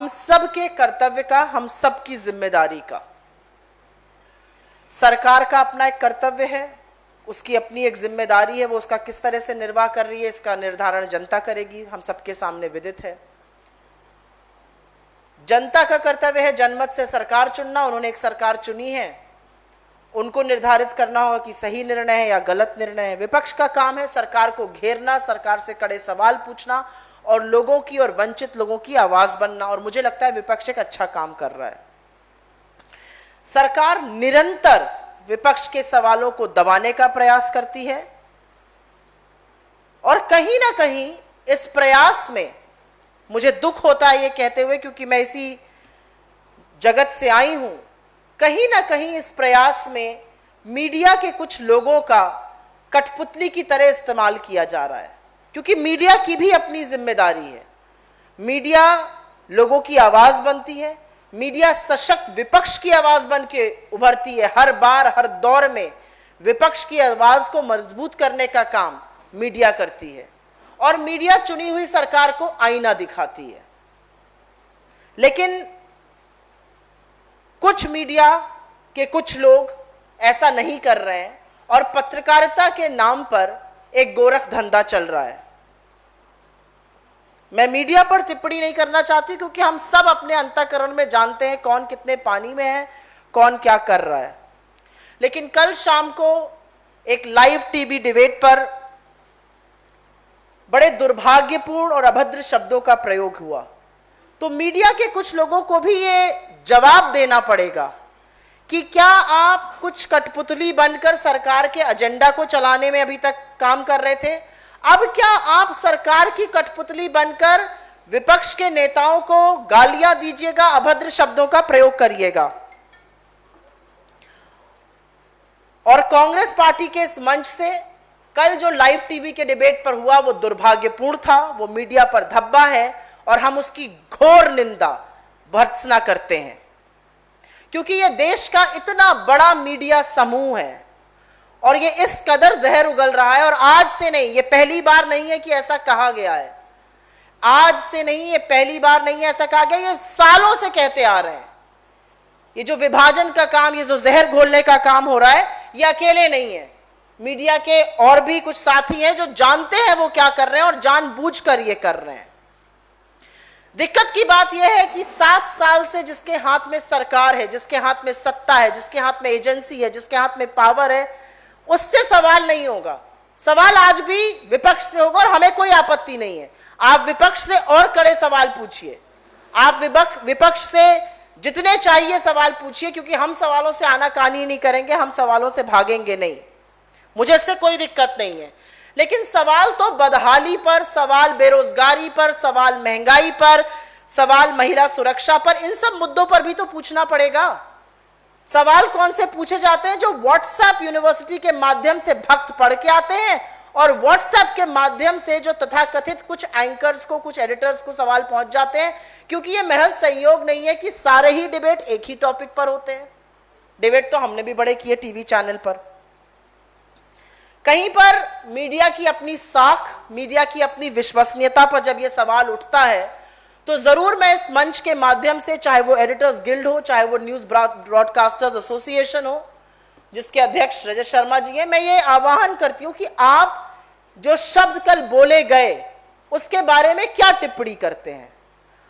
हम सबके कर्तव्य का, हम सबकी जिम्मेदारी का। सरकार का अपना एक कर्तव्य है, उसकी अपनी एक जिम्मेदारी है, वो उसका किस तरह से निर्वाह कर रही है इसका निर्धारण जनता करेगी, हम सबके सामने विदित है। जनता का कर्तव्य है जनमत से सरकार चुनना, उन्होंने एक सरकार चुनी है, उनको निर्धारित करना होगा कि सही निर्णय है या गलत निर्णय है। विपक्ष का काम है सरकार को घेरना, सरकार से कड़े सवाल पूछना और लोगों की और वंचित लोगों की आवाज बनना, और मुझे लगता है विपक्ष एक अच्छा काम कर रहा है। सरकार निरंतर विपक्ष के सवालों को दबाने का प्रयास करती है और कहीं ना कहीं इस प्रयास में मुझे दुख होता है ये कहते हुए, क्योंकि मैं इसी जगत से आई हूं, कहीं ना कहीं इस प्रयास में मीडिया के कुछ लोगों का कठपुतली की तरह इस्तेमाल किया जा रहा है, क्योंकि मीडिया की भी अपनी जिम्मेदारी है। मीडिया लोगों की आवाज बनती है, मीडिया सशक्त विपक्ष की आवाज बन के उभरती है। हर बार हर दौर में विपक्ष की आवाज को मजबूत करने का काम मीडिया करती है और मीडिया चुनी हुई सरकार को आईना दिखाती है। लेकिन कुछ मीडिया के कुछ लोग ऐसा नहीं कर रहे हैं और पत्रकारिता के नाम पर एक गोरख धंधा चल रहा है। मैं मीडिया पर टिप्पणी नहीं करना चाहती, क्योंकि हम सब अपने अंतःकरण में जानते हैं कौन कितने पानी में है, कौन क्या कर रहा है। लेकिन कल शाम को एक लाइव टीवी डिबेट पर बड़े दुर्भाग्यपूर्ण और अभद्र शब्दों का प्रयोग हुआ, तो मीडिया के कुछ लोगों को भी ये जवाब देना पड़ेगा कि क्या आप कुछ कठपुतली बनकर सरकार के एजेंडा को चलाने में अभी तक काम कर रहे थे, अब क्या आप सरकार की कठपुतली बनकर विपक्ष के नेताओं को गालियां दीजिएगा, अभद्र शब्दों का प्रयोग करिएगा। और कांग्रेस पार्टी के इस मंच से कल जो लाइव टीवी के डिबेट पर हुआ वो दुर्भाग्यपूर्ण था, वो मीडिया पर धब्बा है और हम उसकी घोर निंदा भर्त्सना करते हैं, क्योंकि ये देश का इतना बड़ा मीडिया समूह है और ये इस कदर जहर उगल रहा है। और आज से नहीं, ये पहली बार नहीं है कि ऐसा कहा गया है, आज से नहीं, ये पहली बार नहीं है ऐसा कहा गया, ये सालों से कहते आ रहे हैं। ये जो विभाजन का काम, ये जो जहर घोलने का काम हो रहा है, ये अकेले नहीं है, मीडिया के और भी कुछ साथी हैं जो जानते हैं वो क्या कर रहे हैं और जानबूझकर ये कर रहे हैं। दिक्कत की बात यह है कि 7 साल से जिसके हाथ में सरकार है, जिसके हाथ में सत्ता है, जिसके हाथ में एजेंसी है, जिसके हाथ में पावर है, उससे सवाल नहीं होगा। सवाल आज भी विपक्ष से होगा और हमें कोई आपत्ति नहीं है। आप विपक्ष से और कड़े सवाल पूछिए, आप विपक्ष से जितने चाहिए सवाल पूछिए, क्योंकि हम सवालों से आनाकानी नहीं करेंगे, हम सवालों से भागेंगे नहीं, मुझे इससे कोई दिक्कत नहीं है। लेकिन सवाल तो बदहाली पर, सवाल बेरोजगारी पर, सवाल महंगाई पर, सवाल महिला सुरक्षा पर, इन सब मुद्दों पर भी तो पूछना पड़ेगा। सवाल कौन से पूछे जाते हैं? जो व्हाट्सएप यूनिवर्सिटी के माध्यम से भक्त पढ़ के आते हैं और व्हाट्सएप के माध्यम से जो तथाकथित कुछ एंकर्स को, कुछ एडिटर्स को सवाल पहुंच जाते हैं, क्योंकि यह महज संयोग नहीं है कि सारे ही डिबेट एक ही टॉपिक पर होते हैं। डिबेट तो हमने भी बड़े किए टीवी चैनल पर। कहीं पर मीडिया की अपनी साख, मीडिया की अपनी विश्वसनीयता पर जब यह सवाल उठता है, तो जरूर मैं इस मंच के माध्यम से, चाहे वो एडिटर्स गिल्ड हो, चाहे वो न्यूज ब्रॉडकास्टर्स एसोसिएशन हो, जिसके अध्यक्ष रजत शर्मा जी हैं, मैं ये आह्वान करती हूं कि आप जो शब्द कल बोले गए उसके बारे में क्या टिप्पणी करते हैं,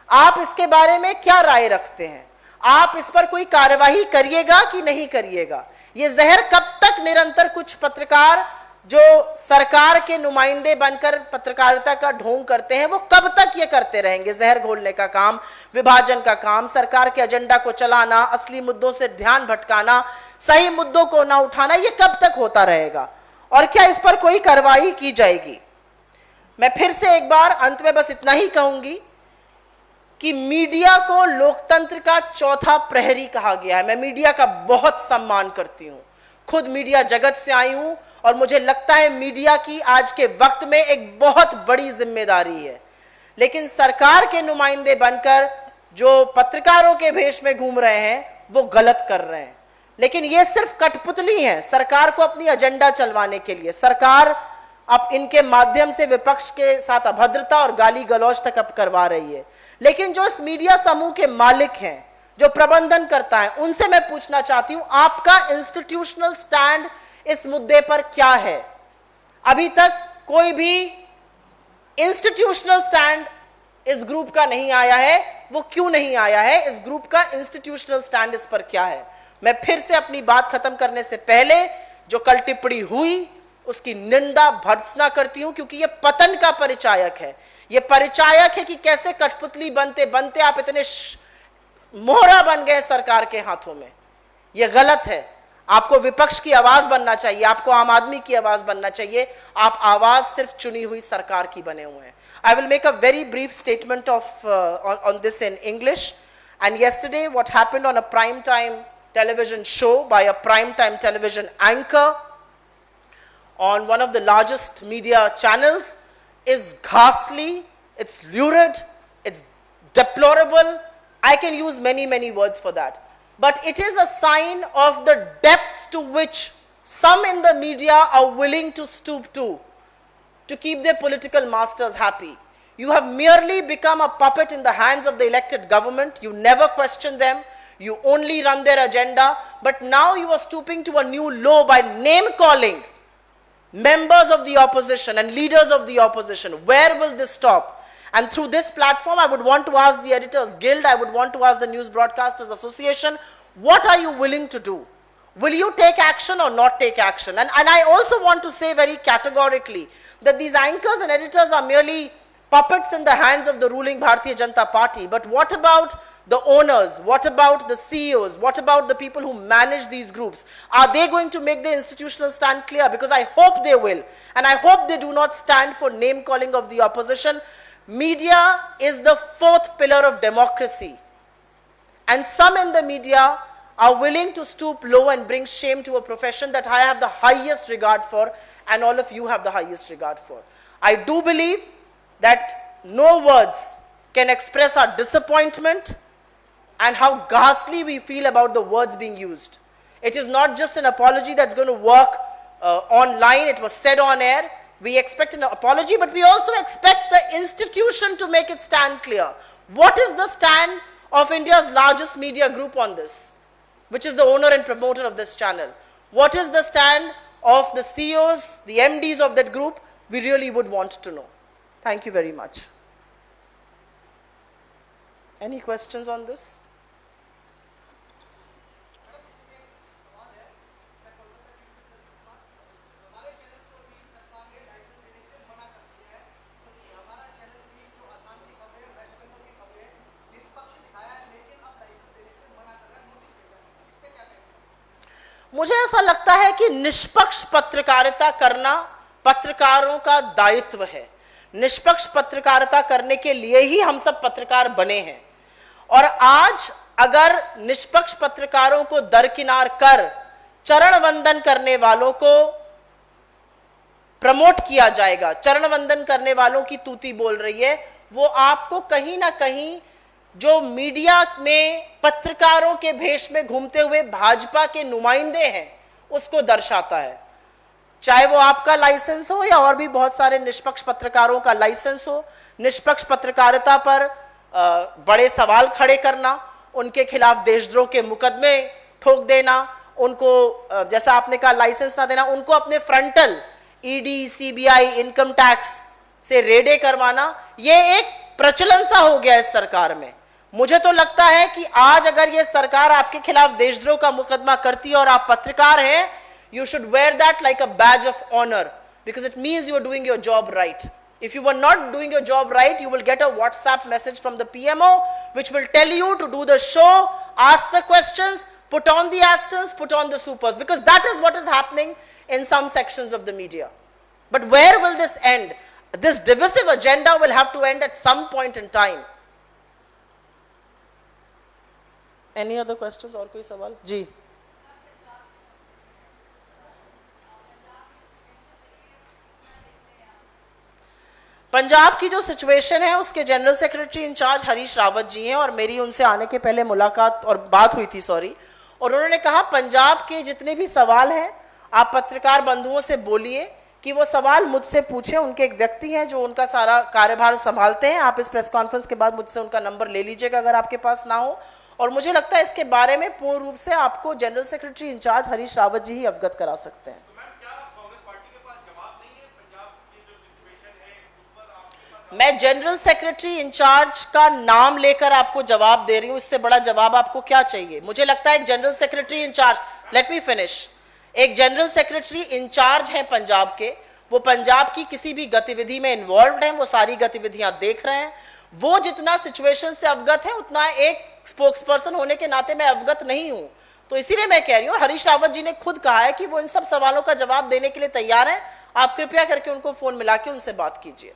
आप इसके बारे में क्या राय रखते हैं, आप इस पर कोई कार्यवाही करिएगा कि नहीं करिएगा। ये जहर कब तक निरंतर कुछ पत्रकार जो सरकार के नुमाइंदे बनकर पत्रकारिता का ढोंग करते हैं, वो कब तक ये करते रहेंगे? जहर घोलने का काम, विभाजन का काम, सरकार के एजेंडा को चलाना, असली मुद्दों से ध्यान भटकाना, सही मुद्दों को ना उठाना, ये कब तक होता रहेगा और क्या इस पर कोई कार्रवाई की जाएगी? मैं फिर से एक बार अंत में बस इतना ही कहूंगी कि मीडिया को लोकतंत्र का चौथा प्रहरी कहा गया है। मैं मीडिया का बहुत सम्मान करती हूं, खुद मीडिया जगत से आई हूं और मुझे लगता है मीडिया की आज के वक्त में एक बहुत बड़ी जिम्मेदारी है। लेकिन सरकार के नुमाइंदे बनकर जो पत्रकारों के भेष में घूम रहे हैं वो गलत कर रहे हैं। लेकिन ये सिर्फ कठपुतली है सरकार को अपनी एजेंडा चलवाने के लिए। सरकार अब इनके माध्यम से विपक्ष के साथ अभद्रता और गाली गलौज तक अब करवा रही है। लेकिन जो इस मीडिया समूह के मालिक हैं, जो प्रबंधन करता है, उनसे मैं पूछना चाहती हूं, आपका इंस्टीट्यूशनल स्टैंड इस मुद्दे पर क्या है? अभी तक कोई भी इंस्टीट्यूशनल स्टैंड इस ग्रुप का नहीं आया है। वो क्यों नहीं आया है? इस ग्रुप का इंस्टीट्यूशनल स्टैंड इस पर क्या है? मैं फिर से अपनी बात खत्म करने से पहले जो कल टिप्पणी हुई उसकी निंदा भर्त्सना करती हूं, क्योंकि यह पतन का परिचायक है। यह परिचायक है कि कैसे कठपुतली बनते बनते आप इतने मोहरा बन गए सरकार के हाथों में। यह गलत है। आपको विपक्ष की आवाज बनना चाहिए, आपको आम आदमी की आवाज बनना चाहिए। आप आवाज सिर्फ चुनी हुई सरकार की बने हुए हैं। I will make a very brief statement on this in English. And yesterday what happened on a prime time television show by a prime time television anchor on one of the largest media channels is ghastly, it's lurid, it's deplorable. I can use many words for that. But it is a sign of the depths to which some in the media are willing to stoop to keep their political masters happy. You have merely become a puppet in the hands of the elected government. You never question them. You only run their agenda. But now you are stooping to a new low by name calling members of the opposition and leaders of the opposition. Where will this stop? And through this platform, I would want to ask the Editors Guild, I would want to ask the News Broadcasters Association, what are you willing to do? Will you take action or not take action? And I also want to say very categorically that these anchors and editors are merely puppets in the hands of the ruling Bharatiya Janata Party. But what about the owners? What about the CEOs? What about the people who manage these groups? Are they going to make their institutional stand clear? Because I hope they will. And I hope they do not stand for name calling of the opposition. Media is the fourth pillar of democracy. And some in the media are willing to stoop low and bring shame to a profession that I have the highest regard for, and all of you have the highest regard for. I do believe that no words can express our disappointment and how ghastly we feel about the words being used. It is not just an apology that's going to work online. It was said on air. We expect an apology, but we also expect the institution to make its stand clear. What is the stand of India's largest media group on this, which is the owner and promoter of this channel? What is the stand of the CEOs, the MDs of that group? We really would want to know. Thank you very much. Any questions on this? मुझे ऐसा लगता है कि निष्पक्ष पत्रकारिता करना पत्रकारों का दायित्व है। निष्पक्ष पत्रकारिता करने के लिए ही हम सब पत्रकार बने हैं। और आज अगर निष्पक्ष पत्रकारों को दरकिनार कर चरण वंदन करने वालों को प्रमोट किया जाएगा, चरण वंदन करने वालों की तूती बोल रही है, वो आपको कहीं ना कहीं जो मीडिया में पत्रकारों के भेष में घूमते हुए भाजपा के नुमाइंदे हैं उसको दर्शाता है। चाहे वो आपका लाइसेंस हो या और भी बहुत सारे निष्पक्ष पत्रकारों का लाइसेंस हो। निष्पक्ष पत्रकारिता पर बड़े सवाल खड़े करना, उनके खिलाफ देशद्रोह के मुकदमे ठोक देना, उनको जैसा आपने कहा लाइसेंस ना देना, उनको अपने frontal ED, CBI, income tax से रेडे करवाना, ये एक प्रचलन सा हो गया इस सरकार में। मुझे तो लगता है कि आज अगर ये सरकार आपके खिलाफ देशद्रोह का मुकदमा करती है और आप पत्रकार हैं, you should wear that like a badge of honor, because it means you are doing your job right. If you were not doing your job right, you will get a WhatsApp message from the PMO which will tell you to do the show, ask the questions, put on the asterisks, put on the supers, because that is what is happening in some sections of the media. But where will this end? This divisive agenda will have to end at some point in time. Any other questions और कोई सवाल? जी पंजाब की जो situation है उसके general secretary incharge Harish Rawat ji हैं, और मेरी उनसे आने के पहले मुलाकात और बात हुई थी, और उन्होंने कहा पंजाब के जितने भी सवाल हैं आप पत्रकार बंधुओं से बोलिए, कि वो सवाल मुझसे पूछें। उनके एक व्यक्ति हैं जो उनका सारा कार्यभार संभालते हैं। आप इस प्रेस कॉन्फ्रेंस के बाद मुझसे उनका नंबर ले लीजिएगा अगर आपके पास ना हो। और मुझे लगता है इसके बारे में पूर्ण रूप से आपको general secretary incharge Harish Rawat ji ही अवगत करा सकते हैं। मैं जनरल सेक्रेटरी इंचार्ज का नाम लेकर आपको जवाब दे रही हूं, इससे बड़ा जवाब आपको क्या चाहिए? मुझे लगता है एक general secretary incharge, let me finish, एक जनरल सेक्रेटरी इंचार्ज हैं पंजाब के, वो पंजाब की किसी भी गतिविधि में इन्वॉल्व हैं, वो सारी गतिविधियां देख रहे हैं, वो जितना सिचुएशन से अवगत है उतना एक स्पोक्सपर्सन होने के नाते मैं अवगत नहीं हूं। तो इसीलिए मैं कह रही हूं, और हरीश रावत जी ने खुद कहा है कि वो इन सब सवालों का जवाब देने के लिए तैयार हैं। आप कृपया करके उनको फोन मिला के उनसे बात कीजिए।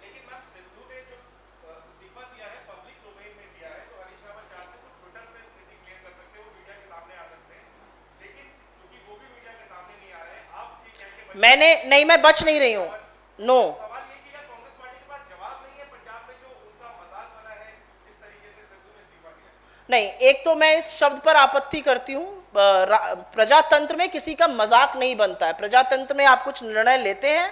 मैंने नहीं, मैं बच नहीं रही हूं, नो। नहीं, एक तो मैं इस शब्द पर आपत्ति करती हूं, प्रजातंत्र में किसी का मजाक नहीं बनता है। प्रजातंत्र में आप कुछ निर्णय लेते हैं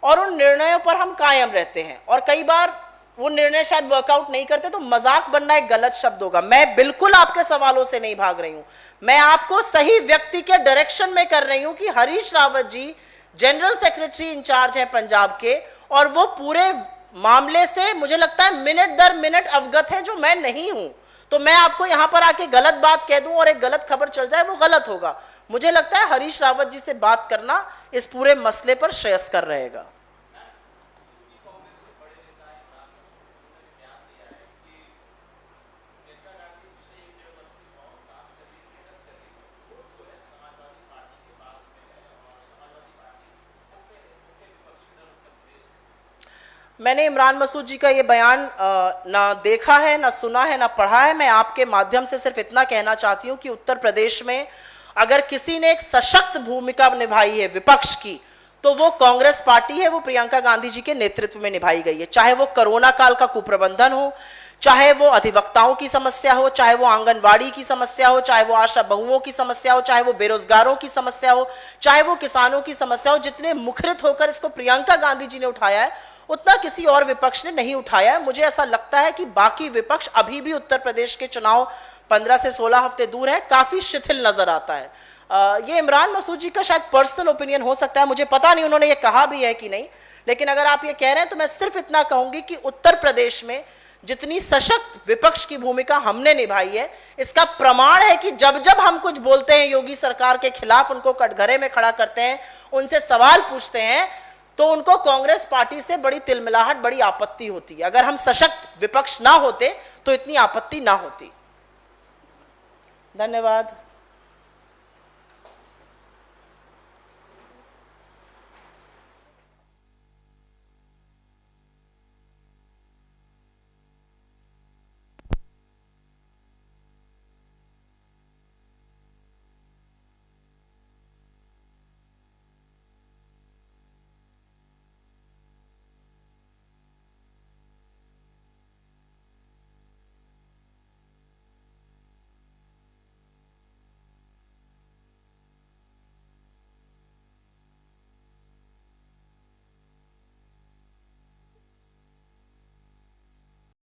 और उन निर्णयों पर हम कायम रहते हैं, और कई बार वो निर्णय शायद वर्कआउट नहीं करते, तो मजाक बनना एक गलत शब्द होगा। मैं बिल्कुल आपके सवालों से नहीं भाग रही हूं, मैं आपको सही व्यक्ति के डायरेक्शन में कर रही हूं कि हरीश रावत जी जनरल सेक्रेटरी इंचार्ज हैं पंजाब के, और वो पूरे मामले से मुझे लगता है मिनट दर मिनट अवगत है, जो मैं नहीं हूं। तो मैं आपको यहां पर आके गलत बात कह दूं और एक गलत खबर चल जाए, वो गलत होगा। मुझे लगता है हरीश रावत जी से बात करना इस पूरे मसले पर श्रेयस्कर रहेगा। मैंने इमरान मसूद जी का ये बयान ना देखा है, ना सुना है, ना पढ़ा है। मैं आपके माध्यम से सिर्फ इतना कहना चाहती हूँ कि उत्तर प्रदेश में अगर किसी ने एक सशक्त भूमिका निभाई है विपक्ष की, तो वो कांग्रेस पार्टी है, वो प्रियंका गांधी जी के नेतृत्व में निभाई गई है। चाहे वो कोरोना काल का कुप्रबंधन हो, चाहे वो अधिवक्ताओं की समस्या हो, चाहे वो आंगनवाड़ी की समस्या हो, चाहे वो आशा बहुओं की समस्या हो, चाहे वो बेरोजगारों की समस्या हो, चाहे वो किसानों की समस्या हो, जितने मुखरित होकर इसको प्रियंका गांधी जी ने उठाया है, उतना किसी और विपक्ष ने नहीं उठाया है। मुझे ऐसा लगता है कि बाकी विपक्ष अभी भी उत्तर प्रदेश के चुनाव 15 से 16 हफ्ते दूर है, काफी शिथिल नजर आता है। ये इमरान मसूद जी का शायद पर्सनल ओपिनियन हो सकता है, मुझे पता नहीं उन्होंने ये कहा भी है कि नहीं, लेकिन अगर आप ये कह रहे हैं तो मैं सिर्फ इतना कहूंगी कि उत्तर प्रदेश में जितनी सशक्त विपक्ष की भूमिका हमने निभाई है, इसका प्रमाण है कि जब जब हम कुछ बोलते हैं योगी सरकार के खिलाफ, उनको कटघरे में खड़ा करते हैं, उनसे सवाल पूछते हैं, तो उनको कांग्रेस पार्टी से बड़ी तिलमिलाहट, बड़ी आपत्ति होती है। अगर हम सशक्त विपक्ष ना होते तो इतनी आपत्ति ना होती। धन्यवाद।